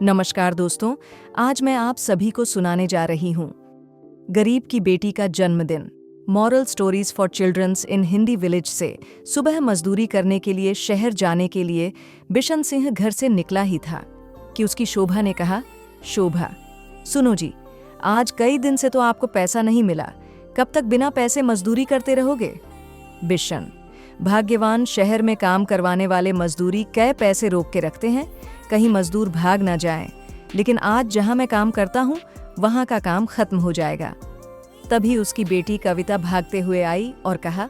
नमस्कार दोस्तों, आज मैं आप सभी को सुनाने जा रही हूँ गरीब की बेटी का जन्मदिन। Moral stories for children's in Hindi village से। सुबह मजदूरी करने के लिए शहर जाने के लिए बिशन सिंह घर से निकला ही था कि उसकी शोभा ने कहा, शोभा सुनो जी, आज कई दिन से तो आपको पैसा नहीं मिला, कब तक बिना पैसे मजदूरी करते रहोगे? बिशन, भाग्यवान शहर में काम करवाने वाले मजदूरी कै पैसे रोक के रखते हैं, कहीं मजदूर भाग ना जाएं। लेकिन आज जहां मैं काम करता हूं वहां का काम खत्म हो जाएगा। तभी उसकी बेटी कविता भागते हुए आई और कहा,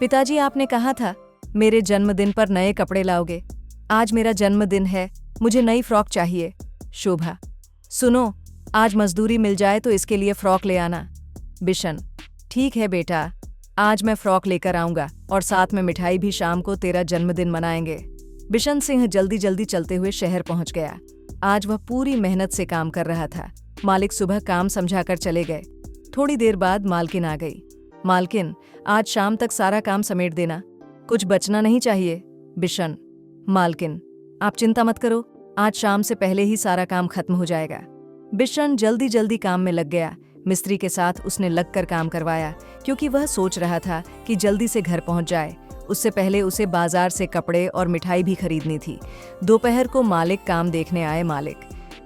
पिताजी आपने कहा था मेरे जन्मदिन पर नए कपड़े लाओगे, आज मेरा जन्मदिन है, मुझे नई फ्रॉक चाहिए। शोभा, सुनो, आज मजदूरी मिल जाए तो इसके लिए फ्रॉक ले आना। बिशन, ठीक है बेटा, आज मैं फ्रॉक लेकर आऊंगा और साथ में मिठाई भी, शाम को तेरा जन्मदिन मनाएंगे। बिशन सिंह जल्दी जल्दी चलते हुए शहर पहुंच गया। आज वह पूरी मेहनत से काम कर रहा था। मालिक सुबह काम समझाकर चले गए। थोड़ी देर बाद मालकिन आ गई। मालकिन, आज शाम तक सारा काम समेट देना, कुछ बचना नहीं चाहिए। बिशन, मालकिन आप चिंता मत करो, आज शाम से पहले ही सारा काम खत्म हो जाएगा। बिशन जल्दी जल्दी काम में लग गया। मिस्त्री के साथ उसने लगकर काम करवाया, क्योंकि वह सोच रहा था कि जल्दी से घर पहुंच जाए। उससे पहले उसे बाजार से कपड़े और मिठाई भी खरीदनी थी। दोपहर को मालिक काम देखने आए। मालिक,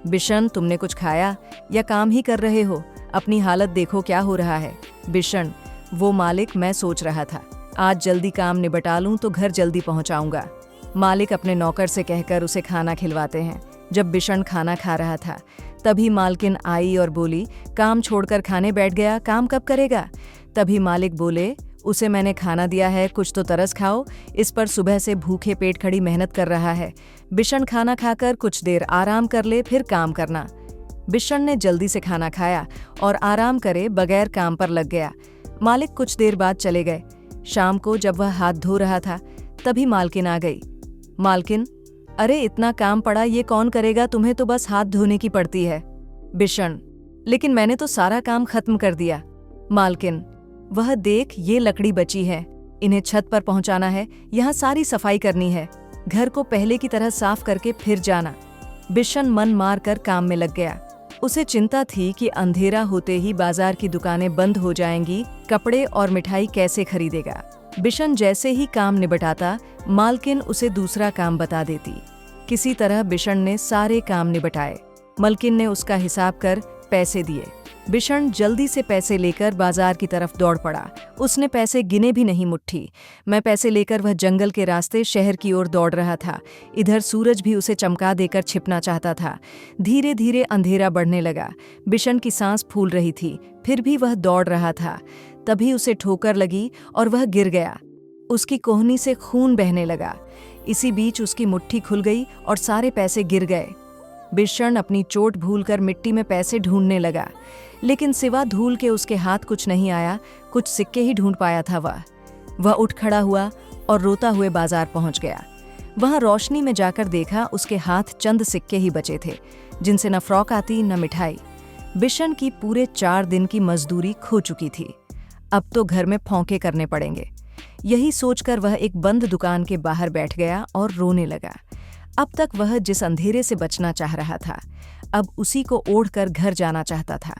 बिशन तुमने कुछ खाया या काम ही कर रहे हो? अपनी हालत देखो क्या हो रहा है। बिशन, वो मालिक मैं सोच रहा था आज जल्दी काम निपटा लूं तो घर जल्दी पहुंचाऊंगा। मालिक अपने नौकर से कहकर उसे खाना खिलवाते हैं। जब बिशन खाना खा रहा था तभी मालकिन आई और बोली, काम छोड़कर खाने बैठ गया, काम कब करेगा? तभी मालिक बोले, उसे मैंने खाना दिया है, कुछ तो तरस खाओ, इस पर सुबह से भूखे पेट खड़ी मेहनत कर रहा है। बिशन खाना खाकर कुछ देर आराम कर ले, फिर काम करना। बिशन ने जल्दी से खाना खाया और आराम करे बगैर काम पर लग गया। मालिक कुछ देर बाद चले गए। शाम को जब वह हाथ धो रहा था तभी मालकिन आ गई। मालकिन, अरे इतना काम पड़ा, ये कौन करेगा, तुम्हें तो बस हाथ धोने की पड़ती है। बिशन, लेकिन मैंने तो सारा काम खत्म कर दिया। मालकिन, वह देख, ये लकड़ी बची है, इन्हें छत पर पहुंचाना है, यहाँ सारी सफाई करनी है, घर को पहले की तरह साफ करके फिर जाना। बिशन मन मार कर काम में लग गया। उसे चिंता थी कि अंधेरा होते ही बाजार की दुकानें बंद हो जाएंगी, कपड़े और मिठाई कैसे खरीदेगा। बिशन जैसे ही काम निपटाता मालकिन उसे दूसरा काम बता देती। किसी तरह बिशन ने सारे काम निपटाए। मालकिन ने उसका हिसाब कर पैसे दिए। बिशन जल्दी से पैसे लेकर बाजार की तरफ दौड़ पड़ा। उसने पैसे गिने भी नहीं मुट्ठी में पैसे लेकर वह जंगल के रास्ते शहर की ओर दौड़ रहा था। इधर सूरज भी उसे चमका देकर छिपना चाहता था। धीरे धीरे अंधेरा बढ़ने लगा। बिशन की सांस फूल रही थी, फिर भी वह दौड़ रहा था। तभी उसे ठोकर लगी और वह गिर गया। उसकी कोहनी से खून बहने लगा। इसी बीच उसकी मुट्ठी खुल गई और सारे पैसे गिर गए। बिशन अपनी चोट भूलकर मिट्टी में पैसे ढूंढने लगा, लेकिन सिवा धूल के उसके हाथ कुछ नहीं आया। कुछ सिक्के ही ढूंढ पाया था वह उठ खड़ा हुआ और रोता हुए बाजार पहुंच गया। वहां रोशनी में जाकर देखा उसके हाथ चंद सिक्के ही बचे थे, जिनसे न फ्रॉक आती न मिठाई। बिशन की पूरे 4 दिन की मजदूरी खो चुकी थी। अब तो घर में फौंके करने पड़ेंगे। यही सोचकर वह एक बंद दुकान के बाहर बैठ गया और रोने लगा। अब तक वह जिस अंधेरे से बचना चाह रहा था, अब उसी को ओढ़कर घर जाना चाहता था,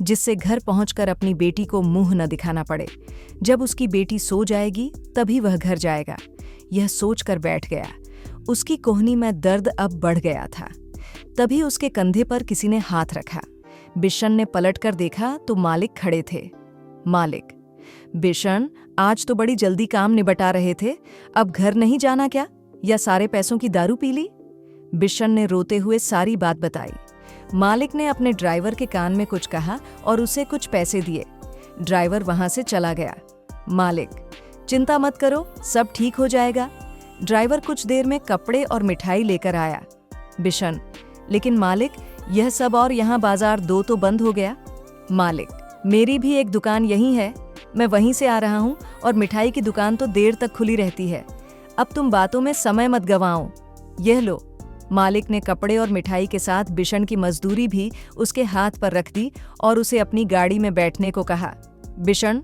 जिससे घर पहुंचकर अपनी बेटी को मुंह न दिखाना पड़े। जब उसकी बेटी सो जाएगी तभी वह घर जाएगा, यह सोचकर बैठ गया। उसकी कोहनी में दर्द अब बढ़ गया था। तभी उसके कंधे पर किसी ने हाथ रखा। बिशन ने पलटकर देखा तो मालिक खड़े थे। मालिक, बिशन, आज तो बड़ी जल्दी काम निपटा रहे थे, अब घर नहीं जाना क्या, या सारे पैसों की दारू पी ली? बिशन ने रोते हुए सारी बात बताई। मालिक ने अपने ड्राइवर के कान में कुछ कहा और उसे कुछ पैसे दिए। ड्राइवर वहां से चला गया। मालिक, चिंता मत करो, सब ठीक हो जाएगा। ड्राइवर कुछ देर में कपड़े और मिठाई लेकर आया। बिशन, लेकिन मालिक, यह सब और यहाँ बाजार 2 तो बंद हो गया। मालिक, मेरी भी एक दुकान यहीं है, मैं वहीं से आ रहा हूँ और मिठाई की दुकान तो देर तक खुली रहती है। अब तुम बातों में समय मत गंवाओ, यह लो। मालिक ने कपड़े और मिठाई के साथ बिशन की मजदूरी भी उसके हाथ पर रख दी और उसे अपनी गाड़ी में बैठने को कहा। बिशन,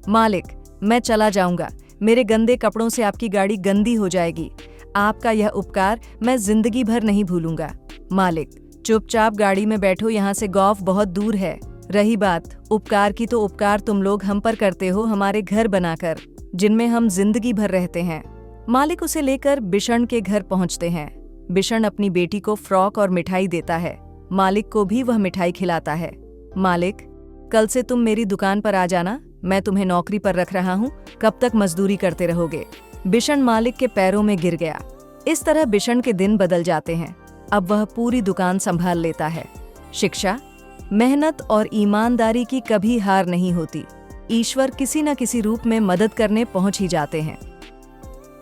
मालिक, मैं चला जाऊंगा, मेरे गंदे कपड़ों से आपकी गाड़ी गंदी हो जाएगी। आपका यह उपकार मैं जिंदगी भर नहीं भूलूंगा। मालिक, चुपचाप गाड़ी में बैठो, यहाँ से गॉफ बहुत दूर है। रही बात उपकार की, तो उपकार तुम लोग हम पर करते हो, हमारे घर बनाकर, जिनमें हम जिंदगी भर रहते हैं। मालिक उसे लेकर बिशन के घर पहुंचते हैं। बिशन अपनी बेटी को फ्रॉक और मिठाई देता है। मालिक को भी वह मिठाई खिलाता है। मालिक, कल से तुम मेरी दुकान पर आ जाना, मैं तुम्हें नौकरी पर रख रहा हूँ, कब तक मजदूरी करते रहोगे। बिशन मालिक के पैरों में गिर गया। इस तरह बिशन के दिन बदल जाते हैं। अब वह पूरी दुकान संभाल लेता है। शिक्षा, मेहनत और ईमानदारी की कभी हार नहीं होती। ईश्वर किसी न किसी रूप में मदद करने पहुंच ही जाते हैं।